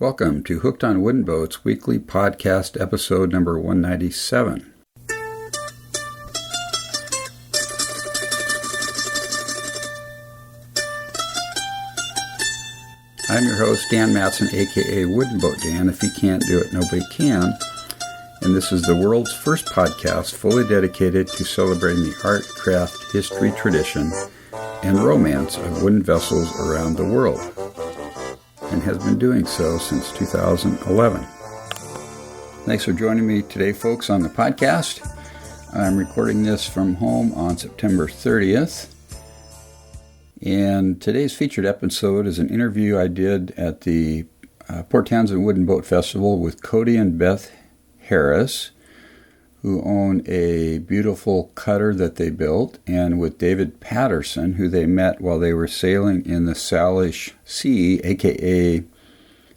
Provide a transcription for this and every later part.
Welcome to Hooked on Wooden Boats weekly podcast episode number 197. I'm your host, Dan Matson, aka Wooden Boat Dan. If you can't do it, nobody can. And this is the world's first podcast fully dedicated to celebrating the art, craft, history, tradition, and romance of wooden vessels around the world, and has been doing so since 2011. Thanks for joining me today, folks, on the podcast. I'm recording this from home on September 30th. And today's featured episode is an interview I did at the Port Townsend Wooden Boat Festival with Cody and Beth Harris, who own a beautiful cutter that they built, and with David Patterson, who they met while they were sailing in the Salish Sea, aka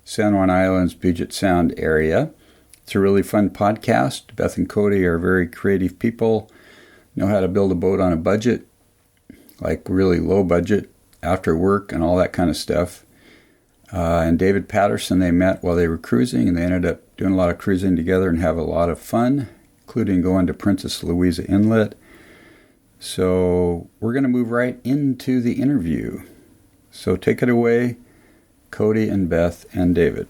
San Juan Islands, Puget Sound area. It's a really fun podcast. Beth and Cody are very creative people, know how to build a boat on a budget, like really low budget, after work and all that kind of stuff. And David Patterson they met while they were cruising, and they ended up doing a lot of cruising together and have a lot of fun, including going to Princess Louisa Inlet. So we're going to move right into the interview. So take it away, Cody and Beth and David.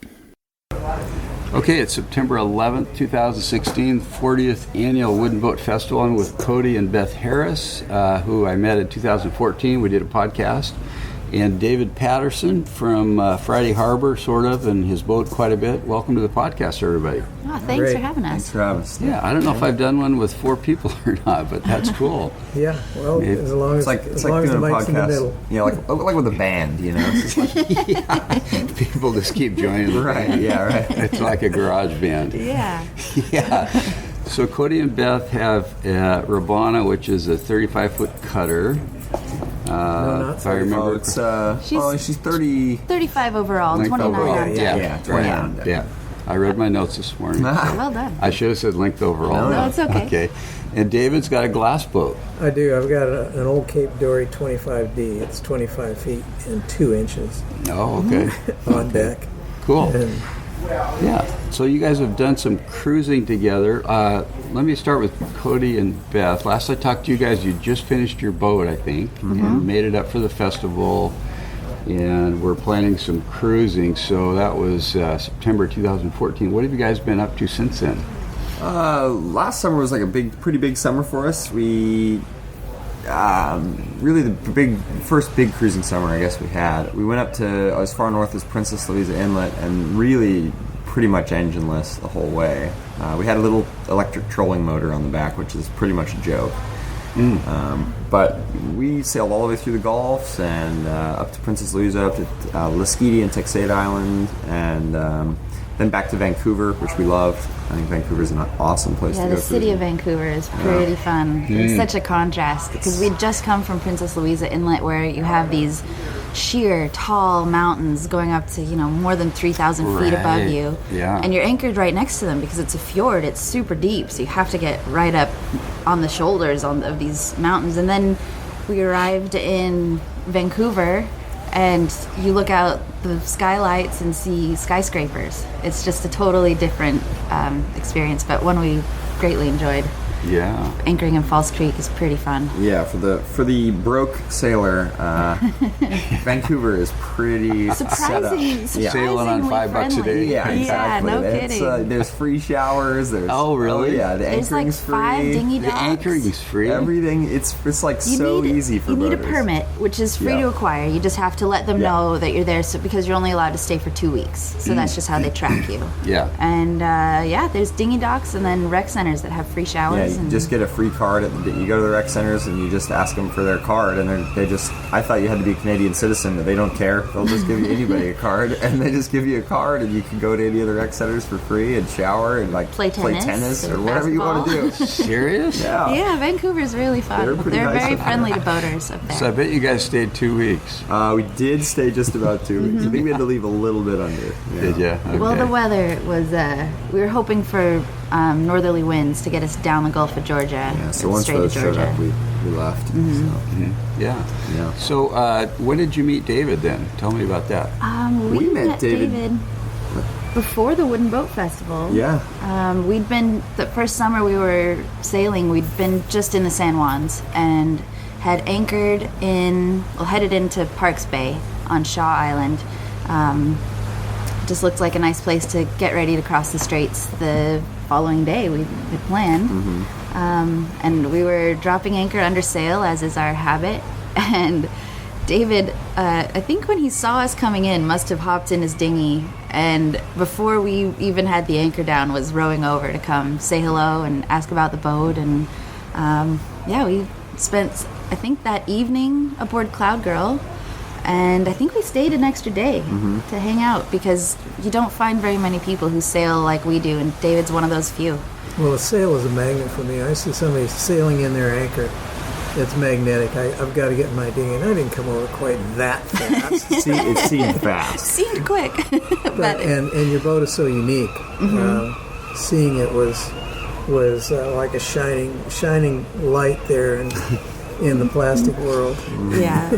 Okay, it's September 11th, 2016, 40th Annual Wooden Boat Festival. I'm with Cody and Beth Harris, who I met in 2014. We did a podcast. And David Patterson from Friday Harbor, sort of, and his boat quite a bit. Welcome to the podcast, everybody. Oh, thanks for having us. Thanks for having us. Yeah, I don't know if I've done one with 4 people or not, but that's cool. Yeah, well, as long as, it's as, long as the doing a mic's in the podcast. middle. Yeah, like with a band, you know. It's just like, Yeah, people just keep joining. right, yeah, right. It's like a garage band. Yeah. Yeah. So Cody and Beth have Rabannah, which is a 35-foot cutter. not if I remember. She's 30. 35 overall, Length 29 overall. on deck. Yeah, 20 right. on deck. Yeah. I read my notes this morning. Well done. I should have said length overall. No, it's okay. Okay. And David's got a glass boat. I do. I've got an old Cape Dory 25D. It's 25 feet and 2 inches Oh, okay. on deck. Cool. And Yeah. So you guys have done some cruising together. Let me start with Cody and Beth. Last I talked to you guys, you just finished your boat, I think, and made it up for the festival, and we're planning some cruising. So that was September 2014. What have you guys been up to since then? Last summer was like a pretty big summer for us. We really the first big cruising summer I guess we had. We went up to as far north as Princess Louisa Inlet, and really pretty much engineless the whole way. We had a little electric trolling motor on the back, which is pretty much a joke. But we sailed all the way through the Gulfs and up to Princess Louisa, up to Lasqueti and Texade Island, and then back to Vancouver, which we loved. I think Vancouver's an awesome place to go. Yeah, the city of Vancouver is pretty fun. It's such a contrast because we'd just come from Princess Louisa Inlet, where you have these sheer, tall mountains going up to, more than 3,000 feet above you. Yeah. And you're anchored right next to them because it's a fjord. It's super deep, so you have to get right up on the shoulders of these mountains. And then we arrived in Vancouver, and you look out the skylights and see skyscrapers. It's just a totally different experience, but one we greatly enjoyed. Yeah. Anchoring in Falls Creek is pretty fun. Yeah, for the broke sailor, Vancouver is pretty Surprisingly Sailing on $5 a day. Yeah, exactly. Yeah, no kidding. There's free showers. There's really? yeah, the There's like anchoring's 5 free. dinghy The docks. anchoring is free. Everything. It's like so easy for You need a boaters. permit, which is free Yeah. to acquire. You just have to let them know that you're there, because you're only allowed to stay for 2 weeks. So that's just how they track you. Yeah. And there's dinghy docks and then rec centers that have free showers. Yeah, you and just get a free card. You go to the rec centers and you just ask them for their card, and I thought you had to be a Canadian citizen, but they don't care. They'll just give anybody a card, and they just give you a card, and you can go to any of the rec centers for free and shower and play tennis or and whatever you want to do. Serious? Yeah. Vancouver's really fun. They're pretty nice very up there. friendly to boaters up there. So I bet you guys stayed 2 weeks. We did stay just about 2 weeks. I think we had to leave a little bit under. Yeah. Did you? Okay. Well, the weather was, we were hoping for northerly winds to get us down the Gulf of Georgia. Yeah, so and once straight to those showed Georgia. up, we left. Yeah. Yeah. So when did you meet David then? Tell me about that. We met met David. David. before the Wooden Boat Festival. Yeah. We'd been, the first summer we were sailing, we'd been just in the San Juans and had anchored headed into Parks Bay on Shaw Island. Just looked like a nice place to get ready to cross the straits the following day. We had planned. And we were dropping anchor under sail, as is our habit. And David, I think when he saw us coming in, must have hopped in his dinghy, and before we even had the anchor down, was rowing over to come say hello and ask about the boat. And we spent, I think, that evening aboard Cloud Girl, and I think we stayed an extra day to hang out, because you don't find very many people who sail like we do, and David's one of those few. Well, a sail is a magnet for me. I see somebody sailing in their anchor. It's magnetic. I've got to get in my dinghy, and I didn't come over quite that fast. It seemed fast. Seemed quick. But and your boat is so unique. Seeing it was like a shining light there in the plastic world. Yeah.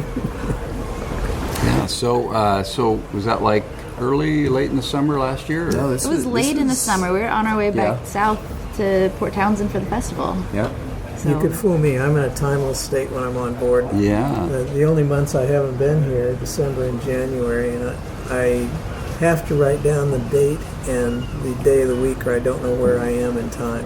Yeah. So was that like late in the summer last year? No, It was late in the summer. We were on our way back south to Port Townsend for the festival. Yeah. So. You could fool me. I'm in a timeless state when I'm on board. Yeah. The only months I haven't been here, December and January, and I have to write down the date and the day of the week, or I don't know where I am in time.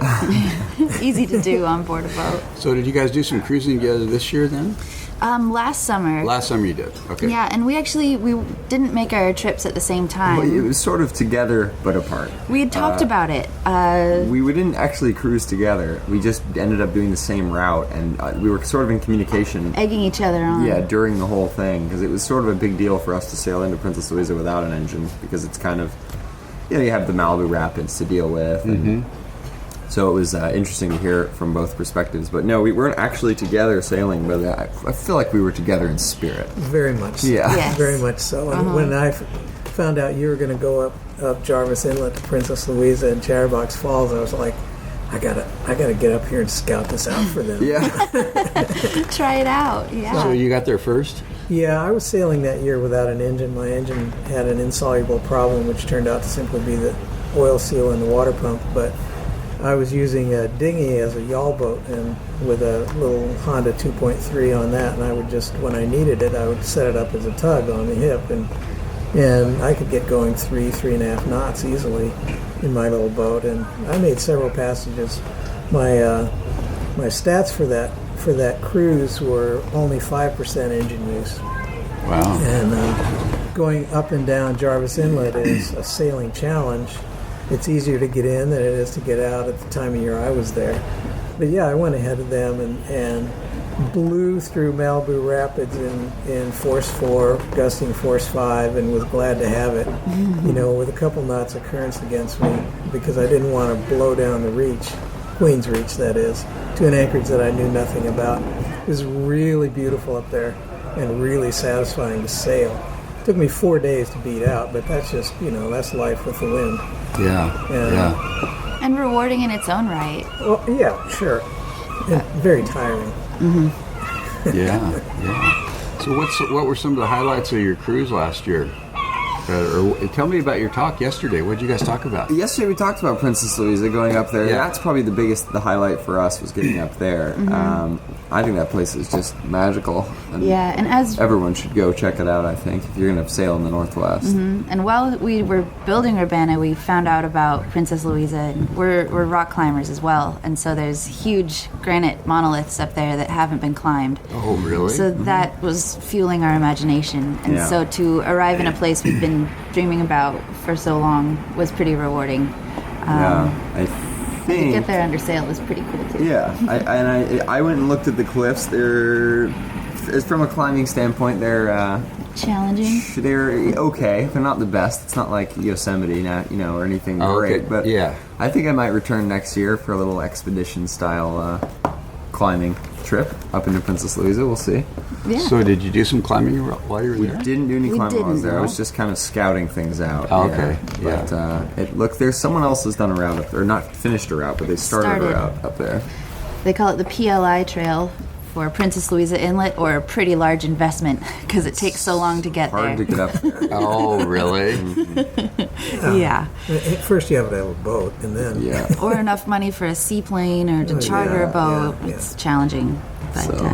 It's easy to do on board a boat. So did you guys do some cruising together this year then? Last summer. Last summer you did. Okay. Yeah, and we didn't make our trips at the same time. Well, it was sort of together but apart. We had talked about it. We didn't actually cruise together. We just ended up doing the same route, and we were sort of in communication. Egging each other on. Yeah, during the whole thing, because it was sort of a big deal for us to sail into Princess Louisa without an engine, because it's kind of, you have the Malibu Rapids to deal with. And so it was interesting to hear it from both perspectives. But no, we weren't actually together sailing, but I feel like we were together in spirit. Very much so. Yeah. Yes. Very much so. And when I found out you were going to go up Jarvis Inlet to Princess Louisa and Chatterbox Falls, I was like, I gotta get up here and scout this out for them. Yeah. Try it out. Yeah. So you got there first? Yeah, I was sailing that year without an engine. My engine had an insoluble problem, which turned out to simply be the oil seal in the water pump. But I was using a dinghy as a yawl boat, and with a little Honda 2.3 on that, and I would just, when I needed it, I would set it up as a tug on the hip, and I could get going 3.5 knots easily in my little boat, and I made several passages. My stats for that cruise were only 5% engine use. Wow. And going up and down Jarvis Inlet is a sailing challenge. It's easier to get in than it is to get out at the time of year I was there. But yeah, I went ahead of them and blew through Malibu Rapids in force 4, gusting force 5, and was glad to have it, with a couple knots of currents against me, because I didn't want to blow down the reach, Queen's Reach that is, to an anchorage that I knew nothing about. It was really beautiful up there and really satisfying to sail. It took me 4 days to beat out, but that's just, that's life with the wind. Yeah. And rewarding in its own right. Well, yeah, sure. And very tiring. Yeah. So what were some of the highlights of your cruise last year? Or tell me about your talk yesterday. What did you guys talk about? Yesterday we talked about Princess Louisa going up there. Yeah. That's probably the highlight for us, was getting up there. I think that place is just magical. And Yeah, and as everyone should go check it out, I think, if you're going to sail in the Northwest. and while we were building Rabannah, we found out about Princess Louisa. And we're rock climbers as well, and so there's huge granite monoliths up there that haven't been climbed. Oh, really? So that was fueling our imagination, and Yeah. so to arrive in a place we've been dreaming about for so long was pretty rewarding. I To think... get there under sail was pretty cool too. Yeah, I went and looked at the cliffs. From a climbing standpoint, they're Challenging. okay. They're not the best. It's not like Yosemite, or anything great. Okay. But Yeah. I think I might return next year for a little expedition style climbing trip up into Princess Louisa. We'll see. Yeah. So did you do some climbing while you were We there? didn't do any We climbing while I was didn't, there. I no. was just kind of scouting things out. Oh, okay. But there's someone else has done a route up there, not finished a route, but they started a route up there. They call it the PLI Trail for Princess Louisa Inlet or a pretty large investment because it takes so long to get Hard there. to get up there. Oh, really? Yeah. First, you have to have a boat, and then Yeah. Or enough money for a seaplane or to charter a boat. yeah. It's challenging. But So-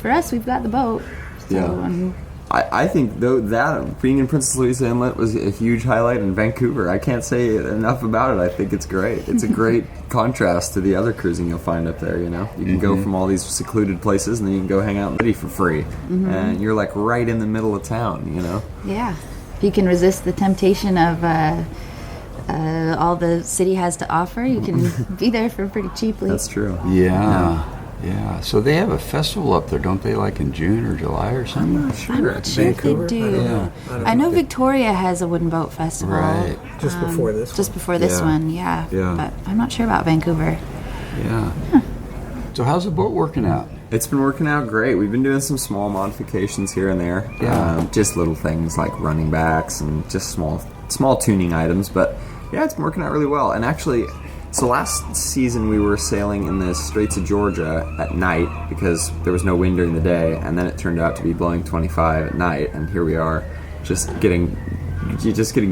for us, we've got the boat. So, Yeah. I think though that being in Princess Louisa Inlet was a huge highlight in Vancouver. I can't say enough about it. I think it's great. It's a great contrast to the other cruising you'll find up there. You know, you can go from all these secluded places, and then you can go hang out in the city for free, and you're like right in the middle of town. You know. yeah. If you can resist the temptation of all the city has to offer, you can be there for pretty cheaply. That's true. Yeah. Yeah. So they have a festival up there, don't they, like in June or July or something? I'm not sure. I'm sure if they Vancouver? do. Yeah. I know Victoria has a wooden boat festival. Right. just before this. Just before this Yeah. one, yeah. Yeah. But I'm not sure about Vancouver. Yeah. So how's the boat working out? It's been working out great. We've been doing some small modifications here and there. Yeah. Just little things like running backs and just small tuning items. But yeah, it's been working out really well. And actually, so last season we were sailing in the Straits of Georgia at night because there was no wind during the day, and then it turned out to be blowing 25 at night, and here we are, just getting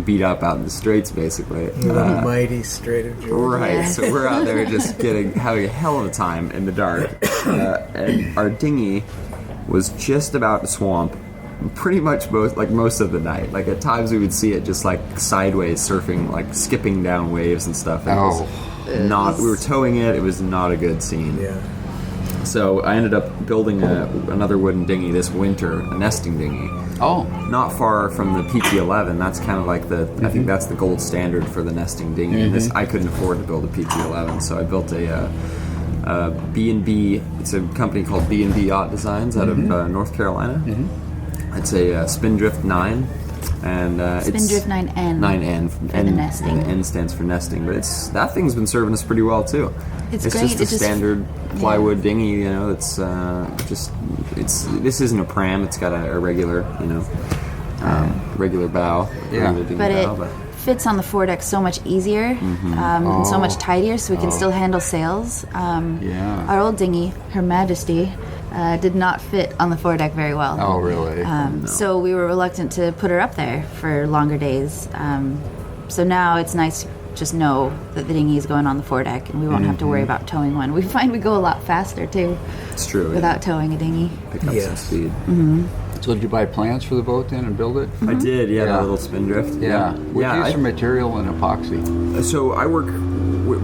beat up out in the Straits, basically. The mighty Strait of Georgia. Right, Yeah. so we're out there just having a hell of a time in the dark, and our dinghy was just about to swamp pretty much most of the night. Like at times we would see it just like sideways surfing, like skipping down waves and stuff. We were towing it. It was not a good scene. Yeah. So I ended up building another wooden dinghy this winter, a nesting dinghy. Oh. Not far from the PT-11. That's kind of like I think that's the gold standard for the nesting dinghy. And I couldn't afford to build a PT-11, so I built a B&B. It's a company called B&B Yacht Designs out of North Carolina. It's a Spindrift 9. And Spindrift 9N. 9N. For the nesting. N stands for nesting. But that thing's been serving us pretty well, too. It's It's great. just a standard plywood dinghy, you know. It's this isn't a pram. It's got a regular, regular bow. Yeah. Regular dinghy But it bow, fits on the foredeck so much easier and so much tidier, so we can still handle sails. Yeah. Our old dinghy, Her Majesty, did not fit on the foredeck very well. Oh, really? So we were reluctant to put her up there for longer days. So now it's nice to just know that the dinghy is going on the foredeck and we won't have to worry about towing one. We find we go a lot faster too it's true. without towing a dinghy. Pick up some Yes. speed. So did you buy plans for the boat then and build it? I did, Yeah. the little Spindrift. Yeah. What use of material and epoxy? So I work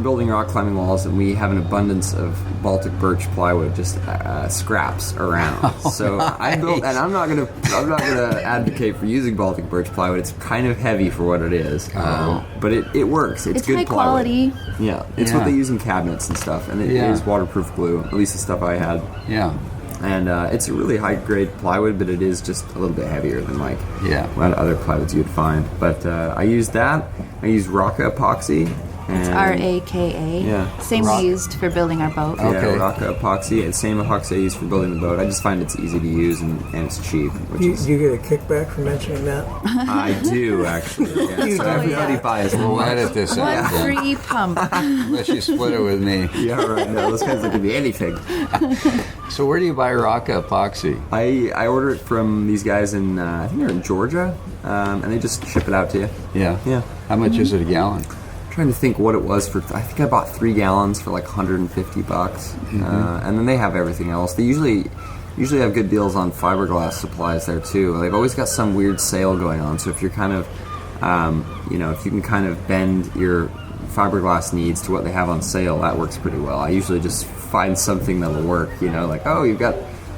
building rock climbing walls, and we have an abundance of Baltic birch plywood, just scraps around. So I built, and I'm not gonna advocate for using Baltic birch plywood. It's kind of heavy for what it is, but it works. It's good high plywood. quality. Yeah, it's what they use in cabinets and stuff, and it is waterproof glue. At least the stuff I had. Yeah. And it's a really high grade plywood, but it is just a little bit heavier than what other plywoods you'd find. But I used that. I used Raka epoxy. It's RAKA. Yeah. Same we used for building our boat. Okay. Yeah, Raka epoxy. It's the same epoxy I use for building the boat. I just find it's easy to use and it's cheap. Which You, is you get a kickback for mentioning that? I do actually. Yeah. So everybody buys We'll one. edit this One out then. free pump. Unless you split it with me. Yeah, right. No, those guys could be anything. So where do you buy Raka epoxy? I order it from these guys in I think they're in Georgia, and they just ship it out to you. Yeah. Yeah. How much is it a gallon? Trying to think what it was for. I think I bought 3 gallons for like $150, and then they have everything else. They usually have good deals on fiberglass supplies there too. They've always got some weird sale going on. So if you're kind of, if you can kind of bend your fiberglass needs to what they have on sale, that works pretty well. I usually just find something that'll work. Like you've got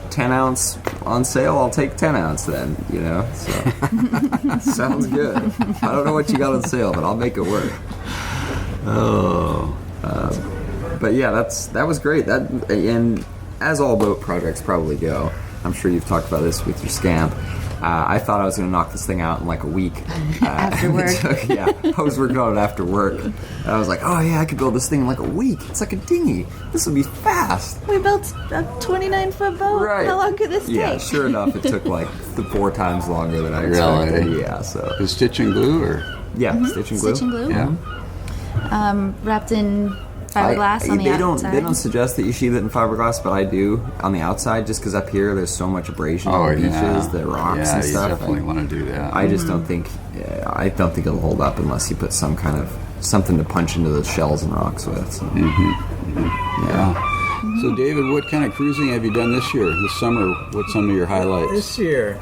10 ounce on sale, I'll take 10 ounce then, so sounds good. I don't know what you got on sale, but I'll make it work. But yeah, that was great. And as all boat projects probably go, I'm sure you've talked about this with your Scamp. I thought I was going to knock this thing out in like a week. After work. I was working on it after work. And I was like, oh yeah, I could build this thing in like a week. It's like a dinghy. This will be fast. We built a 29-foot boat. Right. How long could this Yeah, take? sure enough, it took like 4 times longer than I Really? expected. Yeah, so. Is stitch and glue or? Yeah, stitch and glue. Stitch and glue. Yeah. Wrapped in Fiberglass on the outside? They don't suggest that you sheathe it in fiberglass, but I do on the outside just because up here there's so much abrasion on the beaches, the rocks and stuff. You definitely want to do that. I just don't think it'll hold up unless you put some kind of something to punch into those shells and rocks with. So. Yeah. So, David, what kind of cruising have you done this year, this summer? What's some of your highlights? This year,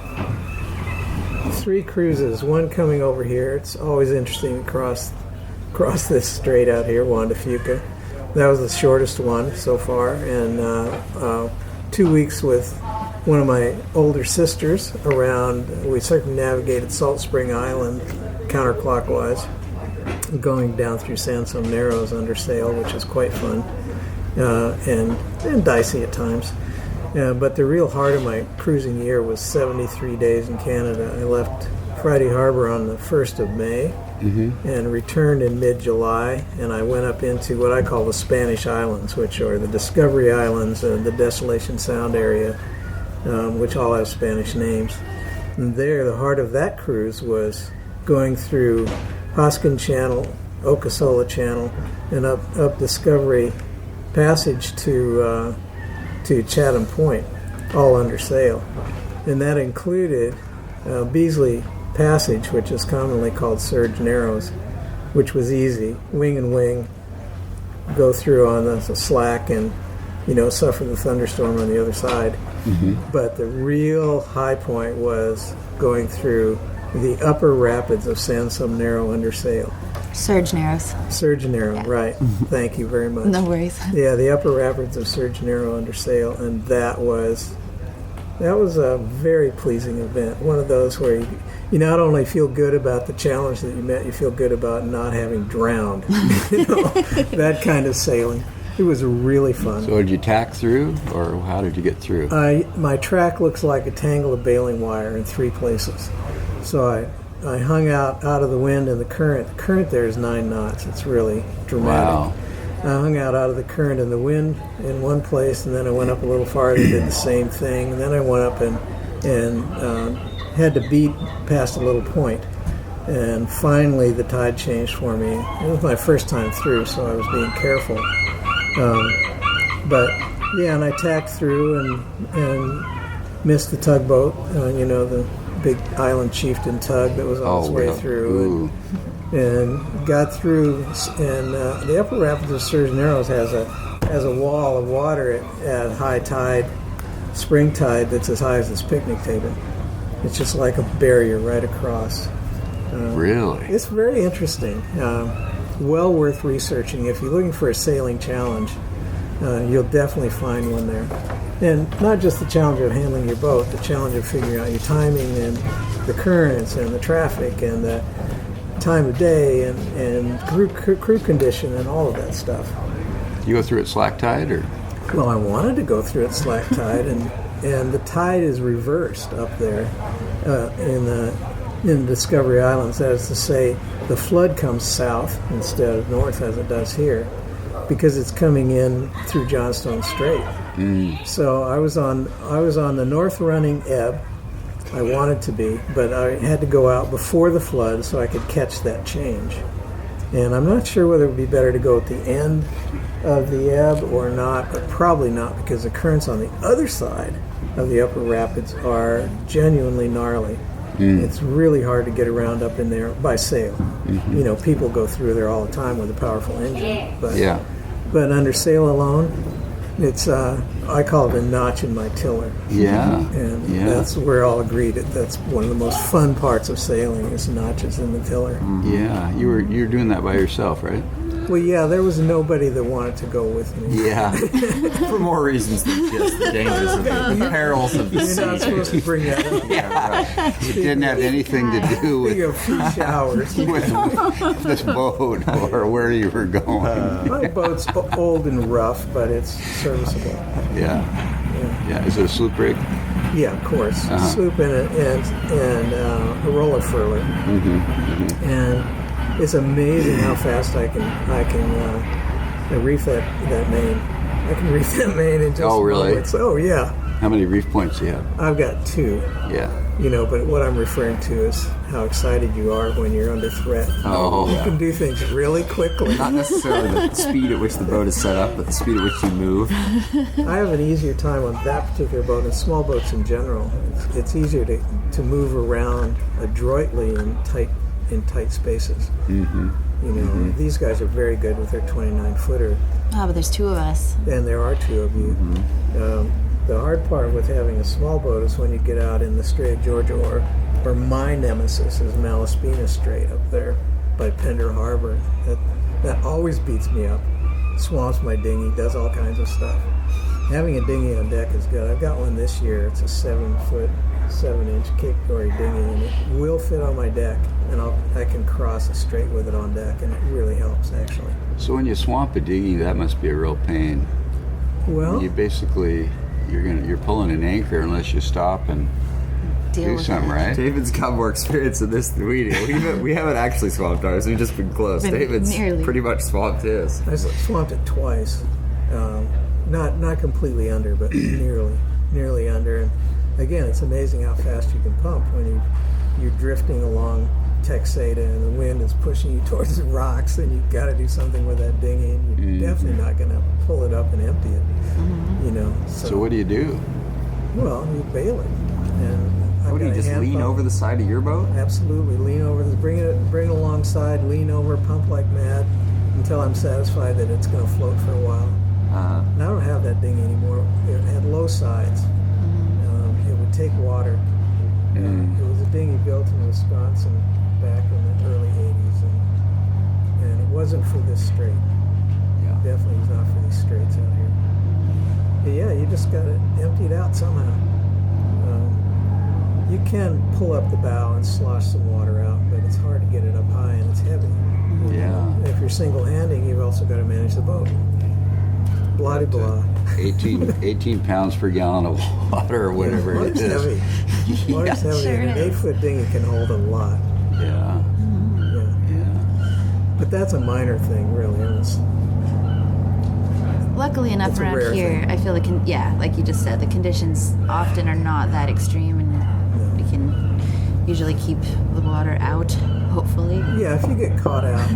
3 cruises. One coming over here. It's always interesting to cross this strait out here, Juan de Fuca. That was the shortest one so far, and 2 weeks with one of my older sisters around. We circumnavigated Salt Spring Island counterclockwise, going down through Sansom Narrows under sail, which is quite fun and dicey at times. But the real heart of my cruising year was 73 days in Canada. I left Friday Harbor on the 1st of May and returned in mid-July, and I went up into what I call the Spanish Islands, which are the Discovery Islands and the Desolation Sound area, which all have Spanish names. And there, the heart of that cruise was going through Hoskin Channel, Okeechobee Channel, and up Discovery Passage to Chatham Point, all under sail. And that included Beasley Passage, which is commonly called Surge Narrows, which was easy. Wing and wing, go through on the slack and, suffer the thunderstorm on the other side. But the real high point was going through the upper rapids of Sansom Narrow under sail. Surge Narrows. Surge Narrow, yeah. Right. Thank you very much. No worries. Yeah, the upper rapids of Surge Narrow under sail, and that was a very pleasing event. One of those where you not only feel good about the challenge that you met, you feel good about not having drowned. That kind of sailing. It was really fun. So did you tack through, or how did you get through? My track looks like a tangle of baling wire in 3 places. So I hung out of the wind and the current. The current there is 9 knots. It's really dramatic. Wow. I hung out of the current and the wind in one place, and then I went up a little farther, did the same thing, and then I went up and had to beat past a little point. And finally the tide changed for me. It was my first time through, so I was being careful. And I tacked through and missed the tugboat, the big Island Chieftain tug that was on its way through, and got through. And the upper rapids of Surge Narrows has a wall of water at high tide, spring tide, that's as high as this picnic table. It's just like a barrier right across. Really? It's very interesting. Well worth researching. If you're looking for a sailing challenge, you'll definitely find one there. And not just the challenge of handling your boat, the challenge of figuring out your timing and the currents and the traffic and the time of day and crew condition and all of that stuff. You go through at slack tide, or? Well, I wanted to go through at slack tide, and the tide is reversed up there in the Discovery Islands. That is to say, the flood comes south instead of north as it does here, because it's coming in through Johnstone Strait. So I was on the north running ebb. I wanted to be, but I had to go out before the flood so I could catch that change. And I'm not sure whether it would be better to go at the end of the ebb or not, but probably not, because the currents on the other side of the upper rapids are genuinely gnarly. It's really hard to get around up in there by sail. People go through there all the time with a powerful engine, but under sail alone, it's I call it a notch in my tiller. And that's we're all agreed that that's one of the most fun parts of sailing is notches in the tiller. Yeah, you were doing that by yourself, right? Well, yeah, there was nobody that wanted to go with me. Yeah. For more reasons than just the dangers of the perils of the sea. You're not supposed to bring that up. Right. It didn't have anything to do with free showers. with this boat or where you were going. My boat's old and rough, but it's serviceable. Yeah. Is it a sloop rig? Yeah, of course. Sloop and a roller furler. And it's amazing how fast I can reef that main. I can reef that main in just really? moments. Oh, yeah. How many reef points do you have? I've got 2. Yeah. But what I'm referring to is how excited you are when you're under threat. You can do things really quickly. Not necessarily the speed at which the boat is set up, but the speed at which you move. I have an easier time on that particular boat, and small boats in general. It's easier to move around adroitly in tight spaces. Mm-hmm. These guys are very good with their 29-footer. Oh, but there's two of us. And there are two of you. Mm-hmm. The hard part with having a small boat is when you get out in the Strait of Georgia, or my nemesis is Malaspina Strait up there by Pender Harbor. That always beats me up. Swamps my dinghy, does all kinds of stuff. Having a dinghy on deck is good. I've got one this year. It's a 7-foot, 7-inch Cape Dory dinghy, and it will fit on my deck, and I can cross a strait with it on deck, and it really helps, actually. So when you swamp a dinghy, that must be a real pain. Well, you're pulling an anchor unless you stop and do something, right? David's got more experience in this than we do. We haven't actually swamped ours. We've just been close. David's pretty much swamped his. I swamped it twice. Not completely under, but nearly under. And again, it's amazing how fast you can pump when you're drifting along Texada and the wind is pushing you towards the rocks, and you've got to do something with that dinghy, and you're definitely not going to pull it up and empty it. So what do you do? Well, you bail it. And do you just lean over the side of your boat? Absolutely, lean over this, bring it alongside, lean over, pump like mad until I'm satisfied that it's going to float for a while. And I don't have that dinghy anymore. It had low sides. It would take water. It was a dinghy built in Wisconsin back in the early 80s, and it wasn't for this strait. Definitely was not for these straits out here. But yeah, you just got it emptied out somehow. You can pull up the bow and slosh some water out, but it's hard to get it up high, and it's heavy. Yeah. If you're single-handing, you've also got to manage the boat. Blah-de-blah. 18 pounds per gallon of water or whatever it is. Heavy. Water's heavy. Sure An 8-foot dinghy can hold a lot. Yeah. But that's a minor thing, really. Luckily enough around here, I feel like you just said, the conditions often are not that extreme, and we can usually keep the water out, hopefully. Yeah, if you get caught out.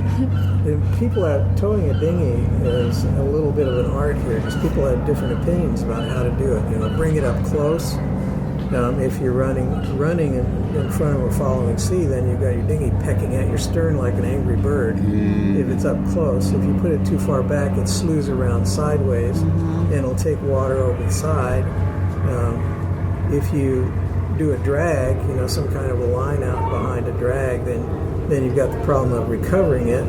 Towing a dinghy is a little bit of an art here, because people have different opinions about how to do it. Bring it up close. If you're running in front of a following sea, then you've got your dinghy pecking at your stern like an angry bird. If it's up close, if you put it too far back, it slews around sideways, and it'll take water over the side. If you do a drag, some kind of a line out behind a drag, then you've got the problem of recovering it.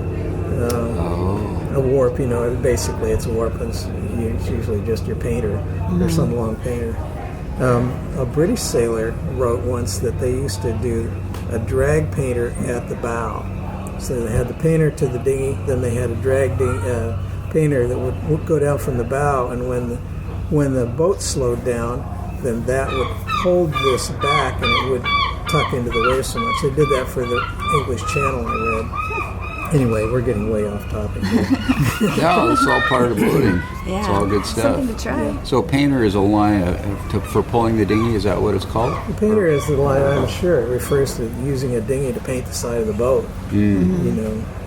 A warp, basically it's a warp. It's usually just your painter or some long painter. A British sailor wrote once that they used to do a drag painter at the bow. So they had the painter to the dinghy, then they had a drag painter that would go down from the bow, and when the boat slowed down, then that would hold this back and it would tuck into the wave so much. They did that for the English Channel, I read. Anyway, we're getting way off topic here. No, it's all part of boating. Yeah. It's all good stuff. Something to try. So painter is a line for pulling the dinghy. Is that what it's called? The painter is the line, I'm sure. It refers to using a dinghy to paint the side of the boat.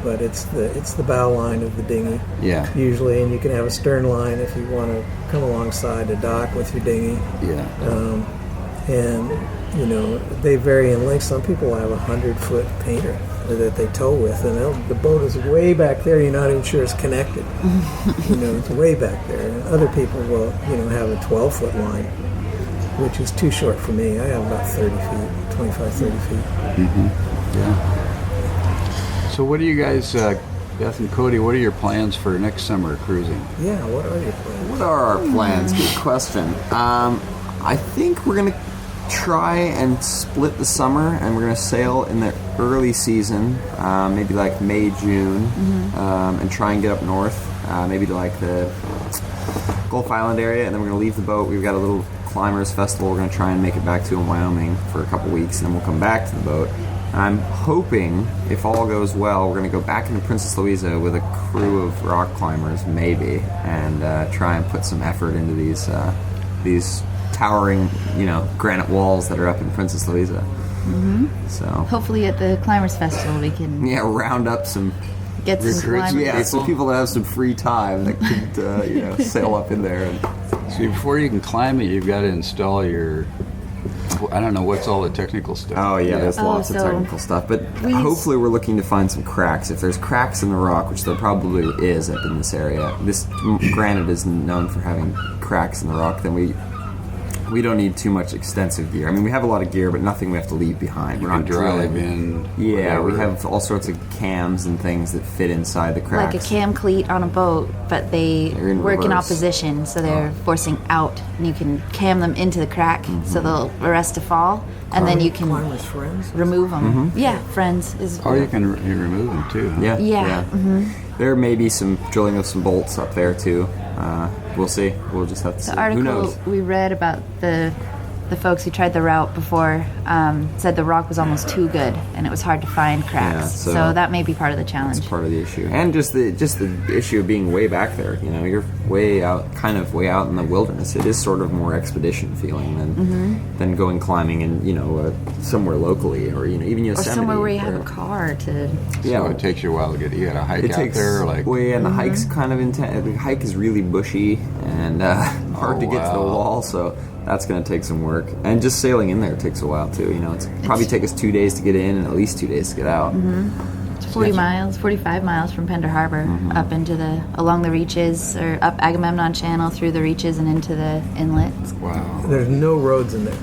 But it's the bow line of the dinghy. Yeah. Usually, and you can have a stern line if you want to come alongside a dock with your dinghy. Yeah. They vary in length. Some people have 100-foot painter that they tow with, and the boat is way back there. You're not even sure it's connected. It's way back there. And other people will, have a 12-foot line, which is too short for me. I have about 30 feet, 25, 30 feet. Yeah. So what do you guys, Beth and Cody, what are your plans for next summer cruising? Yeah, what are your plans? What are our plans? Good question. I think we're going to try and split the summer, and we're going to sail in the early season, maybe like May, June, and try and get up north, maybe to like the Gulf Island area, and then we're going to leave the boat. We've got a little climbers festival we're going to try and make it back to in Wyoming for a couple weeks, and then we'll come back to the boat. I'm hoping, if all goes well, we're going to go back into Princess Louisa with a crew of rock climbers, maybe, and try and put some effort into these towering, granite walls that are up in Princess Louisa. So Hopefully at the Climbers Festival we can round up some get some recruits. climbers. Some people that have some free time that could sail up in there. And See, before you can climb it, you've got to install your. I don't know what's all the technical stuff. Oh yeah, there's lots of so technical stuff. But hopefully we're looking to find some cracks. If there's cracks in the rock, which there probably is up in this area, this granite is known for having cracks in the rock, then we don't need too much extensive gear. I mean, we have a lot of gear, but nothing we have to leave behind. We're not drive drilling. in. Yeah, whatever. we have all sorts of cams and things that fit inside the cracks. like a cam cleat on a boat, but they They're in work in reverse. opposition, so they're forcing out, and you can cam them into the crack, so they'll arrest to fall, and then you can Climbers friends. remove them. Yeah, friends is. Or you can remove them too. Huh? Yeah. Yeah. There may be some drilling of some bolts up there too. We'll see. We'll just have to see. The Who article knows? we read about the folks who tried the route before said the rock was almost too good and it was hard to find cracks. Yeah, so so that may be part of the challenge. That's part of the issue, and just the issue of being way back there. You're way out in the wilderness. It is sort of more expedition feeling than going climbing in somewhere locally or even Yosemite Or somewhere where you have a car to. Yeah, So it takes you a while to get. You got to hike it out takes there, like. well, yeah, and the hike's kind of intense. The hike is really bushy and hard to get to the wow. wall, so that's going to take some work. And just sailing in there takes a while too. It's probably take us 2 days to get in and at least 2 days to get out. 45 miles from Pender Harbor up into along the reaches or up Agamemnon Channel through the reaches and into the inlet. It's Wow. There's no roads in there.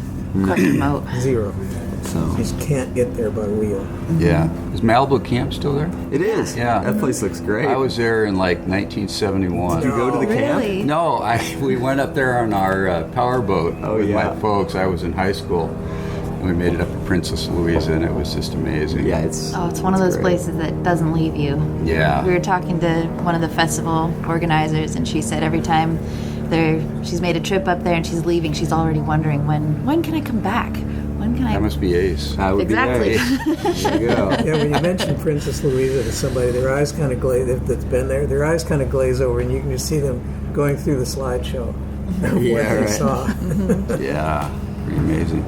quite remote. Zero. So You just can't get there by wheel. Yeah. Is Malibu Camp still there? it is. Yeah. That place looks great. I was there in like 1971. Did you go to the camp? Really? No, we went up there on our power boat with yeah. my folks. I was in high school, and we made it up to Princess Louisa, and it was just amazing. Yeah, it's One of those great. places that doesn't leave you. Yeah. We were talking to one of the festival organizers, and she said every time she's made a trip up there and she's leaving, she's already wondering when can I come back? When can I? That must be ace. That would Exactly. be nice. There you go. Yeah, when you mention Princess Louisa to somebody, their eyes kind of glaze, that's been there, their eyes kind of glaze over, and you can just see them going through the slideshow of what Yeah, they right. saw. Yeah, pretty amazing.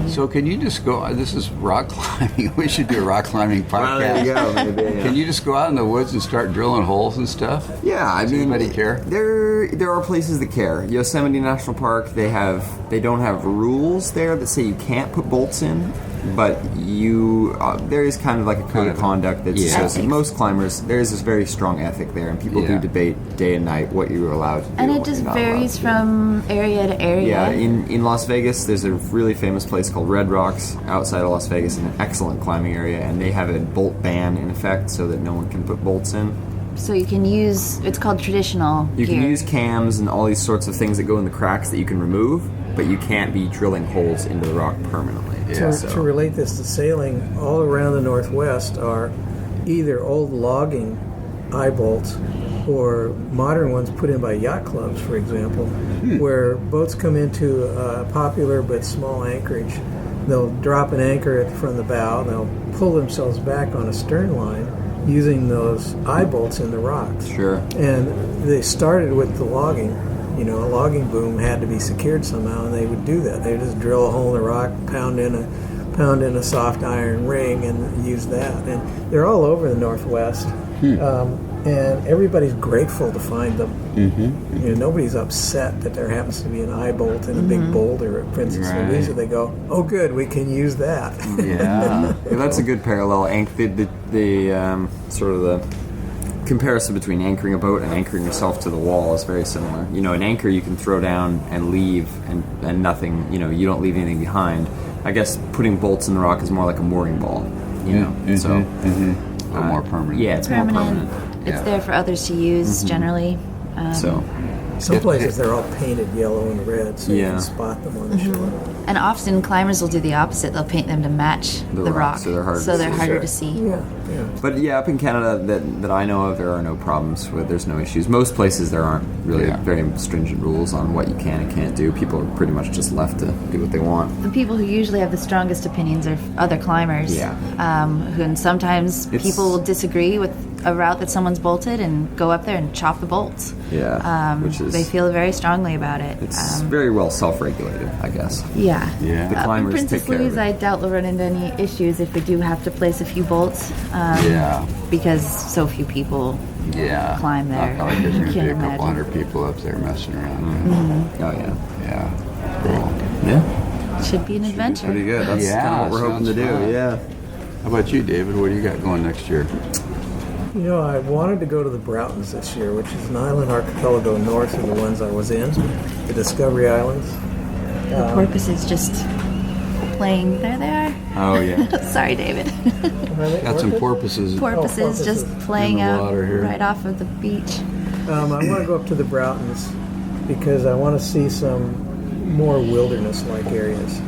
So can you just go? This is rock climbing. We should do a rock climbing Well, there you podcast. go. Maybe, yeah. Can you just go out in the woods and start drilling holes and stuff? Yeah, I Does mean, anybody care? There are places that care. Yosemite National Park, they don't have rules there that say you can't put bolts in, but there is kind of like a code of conduct that's Yeah. associated. Most climbers, there is this very strong ethic there, and people Yeah. do debate day and night what you're allowed to do. And it what just you're not allowed varies to do. from area to area. Yeah, in Las Vegas, there's a really famous place called Red Rocks outside of Las Vegas, an excellent climbing area, and they have a bolt ban in effect so that no one can put bolts in. So you can use, it's called traditional You gear. can use cams and all these sorts of things that go in the cracks that you can remove, but you can't be drilling holes into the rock permanently. Yeah. To relate this to sailing, all around the Northwest are either old logging eye bolts or modern ones put in by yacht clubs, for example, where boats come into a popular but small anchorage. They'll drop an anchor at the front of the bow, and they'll pull themselves back on a stern line using those eye bolts in the rocks. Sure. And they started with the logging. A logging boom had to be secured somehow, and they would do that. They would just drill a hole in the rock, pound in a soft iron ring, and use that. And they're all over the Northwest, and everybody's grateful to find them. Mm-hmm. Nobody's upset that there happens to be an eye bolt in a big boulder at Princess Right. Louisa. They go, "Oh, good, we can use that." Yeah. Yeah, that's a good parallel. The sort of the comparison between anchoring a boat and anchoring yourself to the wall is very similar. An anchor you can throw down and leave, and nothing. You don't leave anything behind. I guess putting bolts in the rock is more like a mooring ball. So A little more permanent. yeah, it's more permanent. permanent. It's Yeah. there for others to use generally. So Some places they're all painted yellow and red, so you Yeah. can spot them on the shore. And often climbers will do the opposite. They'll paint them to match The the rock, rock, so they're harder to see. to see. Yeah, yeah. But yeah, up in Canada that I know of, there are no problems with. There's no issues. Most places there aren't really Yeah. very stringent rules on what you can and can't do. People are pretty much just left to do what they want. The people who usually have the strongest opinions are other climbers. Yeah. And sometimes It's- people will disagree with a route that someone's bolted and go up there and chop the bolts. Yeah, which is... They feel very strongly about it. It's very well self-regulated, I guess. Yeah. The climbers Princess take care of Louisa, it. I doubt we'll run into any issues if we do have to place a few bolts. Because so few people climb there. I think there's going to be a Can't couple imagine. hundred people up there messing around. Oh, yeah. Yeah. Cool. Yeah. Should be an adventure. Pretty good. That's kind of what we're hoping to do. fun. Yeah. How about you, David? What do you got going next year? You know, I wanted to go to the Broughtons this year, which is an island archipelago north of the ones I was in, the Discovery Islands. The porpoises just playing. There they are. Oh, yeah. Sorry, David. Got some porpoises. Porpoises just playing in the out water here. right off of the beach. I want to go up to the Broughtons because I want to see some more wilderness-like areas.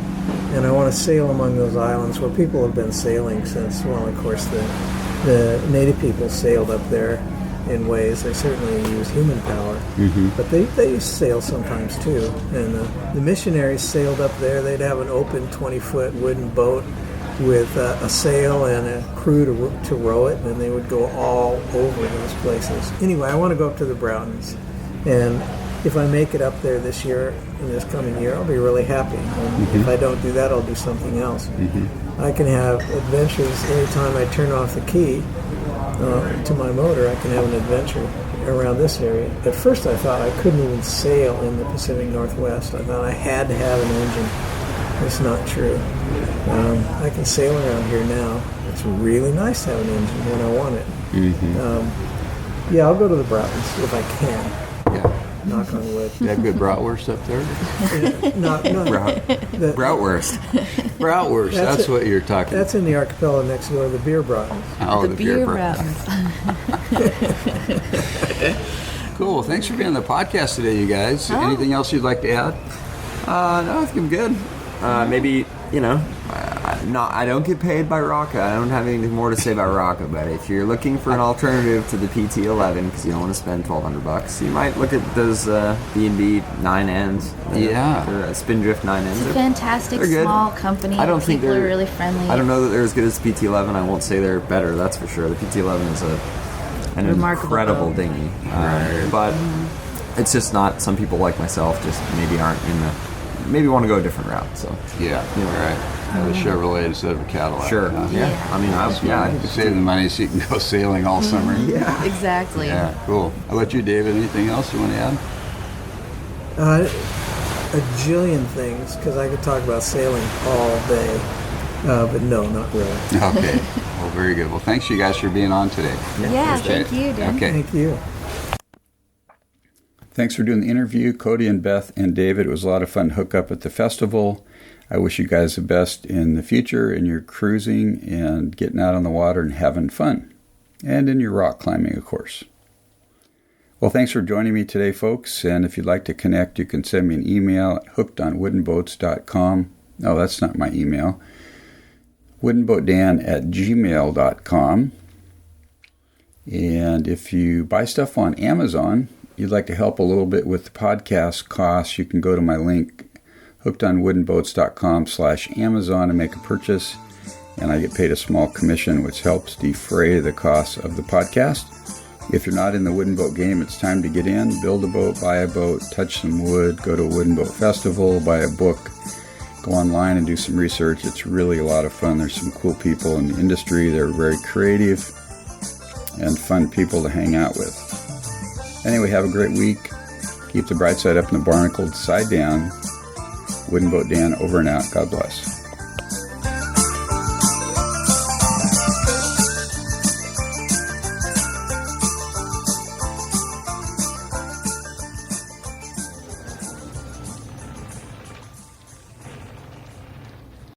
And I want to sail among those islands where people have been sailing since, well, of course, the native people sailed up there in ways. They certainly use human power. But they used to sail sometimes, too. And the missionaries sailed up there. They'd have an open 20-foot wooden boat with a sail and a crew to row it, and they would go all over those places. Anyway, I want to go up to the Broughtons. And if I make it up there this year, in this coming year, I'll be really happy. And if I don't do that, I'll do something else. I can have adventures anytime I turn off the key to my motor. I can have an adventure around this area. At first, I thought I couldn't even sail in the Pacific Northwest. I thought I had to have an engine. It's not true. I can sail around here now. It's really nice to have an engine when I want it. Yeah, I'll go to the Broughtons if I can. Yeah. Knock on wood. You have good bratwurst up there? Bratwurst. Bratwurst, that's what you're talking about. That's in the archipelago next door, the beer Broughtons. Oh, The beer Broughtons. Broughtons. Cool. Well, thanks for being on the podcast today, you guys. Anything else you'd like to add? No, I think I'm good. Maybe, I don't get paid by Rocca. I don't have anything more to say about Rocca, but if you're looking for an alternative to the PT11 because you don't want to spend $1,200, you might look at those B&B 9 ends. Or Spindrift 9 ends. It's a fantastic small company. I don't think people they're are really friendly. I don't know that they're as good as the PT11. I won't say they're better, that's for sure. The PT11 is an Remarkable incredible boat. dinghy. But it's just not, some people like myself just maybe aren't maybe want to go a different route. So Right. Have a Chevrolet instead of a Cadillac. Sure. Yeah. I mean, I think it's save the money so you can go sailing all summer. Yeah. Exactly. Yeah, cool. How about you, David? Anything else you want to add? A jillion things, because I could talk about sailing all day. But no, not really. Okay. Well, very good. Well, thanks you guys for being on today. Yeah, thank you, Dan. Okay. Thank you. Thanks for doing the interview, Cody and Beth and David. It was a lot of fun to hook up at the festival. I wish you guys the best in the future in your cruising and getting out on the water and having fun. And in your rock climbing, of course. Well, thanks for joining me today, folks. And if you'd like to connect, you can send me an email at hookedonwoodenboats.com. No, that's not my email. woodenboatdan@gmail.com. And if you buy stuff on Amazon, you'd like to help a little bit with the podcast costs, you can go to my link, hookedonwoodenboats.com/Amazon, and make a purchase. And I get paid a small commission, which helps defray the costs of the podcast. If you're not in the wooden boat game, it's time to get in, build a boat, buy a boat, touch some wood, go to a wooden boat festival, buy a book, go online and do some research. It's really a lot of fun. There's some cool people in the industry. They're very creative and fun people to hang out with. Anyway, have a great week. Keep the bright side up and the barnacle side down. Wooden Boat Dan over and out. God bless.